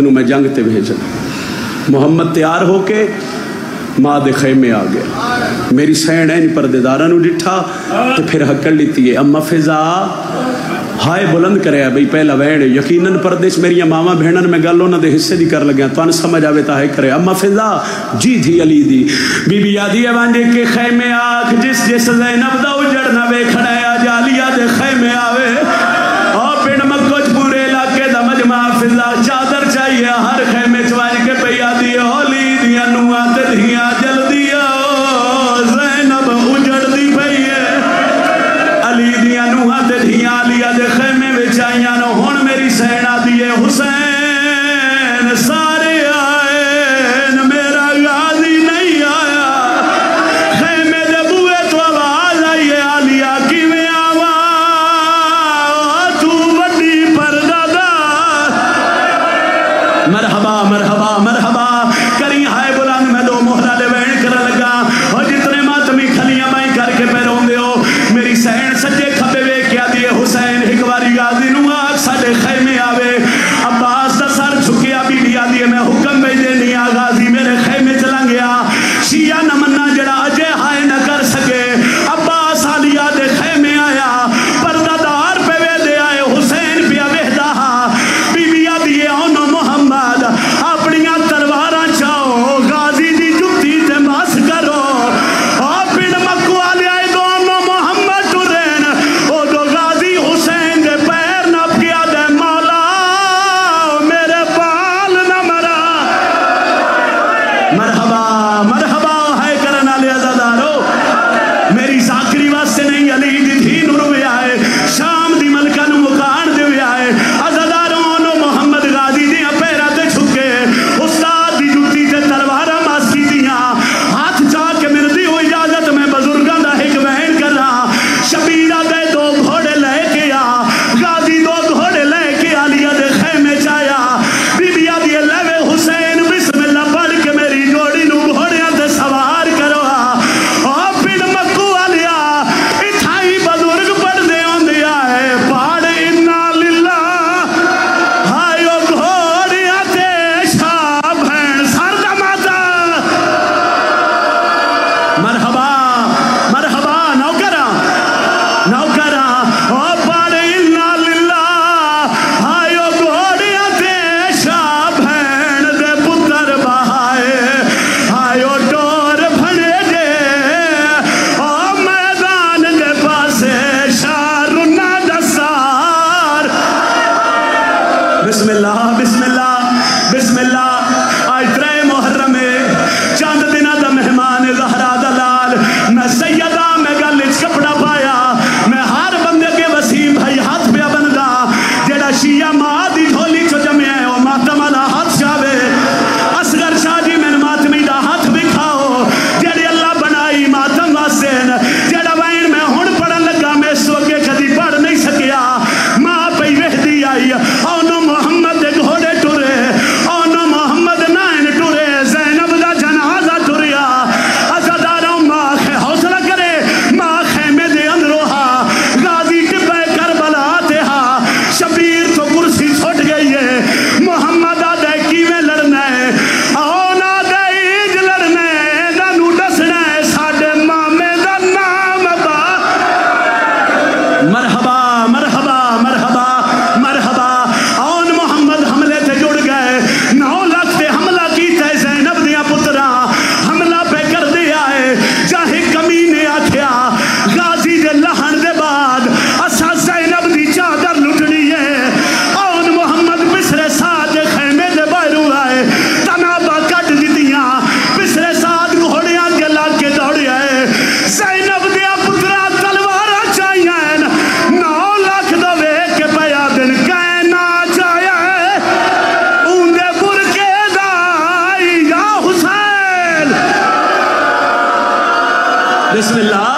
میں جنگ تے بھیجنا۔ محمد تیار ہو کے ماں دے خیمے آ گیا، میری سین ہے پردے دارہ نو ڈٹھا تو پھر حکڑ لیتی ہے اما فضا ہائے بلند کریا بھئی پہلا وین یقیناً پردیش میری ماما بہنن میں گل انہاں دے حصے دی کر لگیا تو ان سمجھ آوے تا ہے کرے اما فضا جی تھی علی دی بی بی یادی وانجے کے خیمے آکھ جس جس زینب دا اجڑ نہ ویکھنا ہے جالیا دے خیمے آوے اور پنڈ مکوچ پورے علاقے دا مجمع فضا چادر چاہیے ہر خیمے چوائے کے پہ یادی ہولی دیا نواں تے دھیاں جلدی زینب اجڑ دی پئی ہے علی دیا نواں تے دھیاں علیہ دے خیمے وچ آئیاں نو ہن میری سینا دیے حسین سارے آئے میرا غازی نہیں آیا خیمے دے بوئے تو آواز آئی ہے علیہ کیویں آواں تو وڈی پردہ مرحبا مرحبا مرحبا کری ہائے بلند میں دو مہرہ دے وین کر لگا اور جتنے ماتمی کھلیاں مائیں کر کے پیرون دے ہو میری سین سجے کھبے وے کیا دیے حسین ہکواری غازی نو آگ ساڑے خیمے آوے عباس دا سر چھکیا بی بی آدیے میں حکم بیجے نہیں آغازی میرے خیمے چلا گیا شیعہ نمنا جڑا اجے ہائے نہ کر سکے عباس علیہ دے خیمے آیا پردہ دار پہ وے دے آئے حسین پہ وحدہ بی بی آدیے انو محمد اپنیاں تلواراں چاہو غازی دی جتی تے ماس کرو اور پھر مکو آلے آئے دو انو محمد ٹرین او دو غازی حسین دے پیر نپ گیا دے مولا میرے بال نہ مرا مرحبا مرحبا ہے کرنا لے عزادارو میری ساکری واسطے نہیں علی دی دھی نور ہوئے آئے شام دی ملکہ نو مکان دے ہوئے آئے عزادارو انو محمد غازی دیا پیرہ تے چھکے استاد دی جتی تے تلوارہ ماسکی دیا ہاتھ چاہ کے مردی ہو اجازت میں بزرگاں دا ایک بہن کر رہا شبیرہ دے دو گھوڑے لے کے آ غازی دو گھوڑے لے کے علیہ دے خیمے چایا بی بی آدھی لیوے حسین بسم اللہ پڑھ کے میری جوڑی نو گھوڑیاں تے سوار کرو اور پھر مکو علیہ اتھائی بزرگ پڑھ دے ہوں دیا ہے پاڑ انا للہ ہائیو گھوڑیاں تے شاہ بھین سر دا ماتا مرحبا مرحبا نوکرہ نوکرہ اور پاڑ انا للہ ہائیو گھوڑیاں تے شاہ بھین دے پتر بہائے ہائیو ٹور بھنے دے اور میدان دے پاسے شاہ رنا دسار بسم اللہ بسم اللہ بسم اللہ آج ترے محرم چاند دنہ دا مہمان زہرا دلال میں سیدہ میں گلچ کپڑا پایا میں ہر بندے کے وسیم بھائی ہاتھ پہ بندہ جیڑا شیعہ ماں دی جھولی چو جمعے ہیں وہ ماتم اللہ ہاتھ شاوے اصغر شاہ جی میں ماتمی دا ہاتھ بھی کھاؤ جیڑی اللہ بنائی ماتم واسین جیڑا وین میں ہون پڑھن لگا میں سوکے کدی پڑھ نہیں سکیا ماں پہ وحدی آئی اونو محمد دے گھوڑے ٹورے اونو محمد نائن ٹورے زینب دا جنازہ ٹوریا عزاداروں ماں حوصلہ کرے ماں خیمے دے اندروہا غازی ٹپے کربلا تے ہا شبیر تو کرسی چھوٹ گئی ہے محمد آدھے کیویں لڑنا ہے اونا دے ایج لڑنا ہے دانو ڈسنا ہے ساڑھے مامے دا نام با مرحبا مرحبا مرحبا مرحبا اون محمد حملے تے جڑ گئے 9 لاکھ تے حملہ کیتے زینب دیا پترا حملہ پہ کر دیا ہے چاہے کمینے آکھیا غازی دے لہن دے بعد اسا زینب دی چادر لٹنی ہے اون محمد بسرے ساتھ خیمے دے باہرو آئے تنابہ کٹ دیتیاں بسرے ساتھ گھوڑیاں کے لاگ کے دوڑی آئے زینب دیا پترا تلوارہ چاہیے 9 لاکھ دوے کے پیا دن کہنا چاہیے اوندے برکے دائی یا حسین بسم اللہ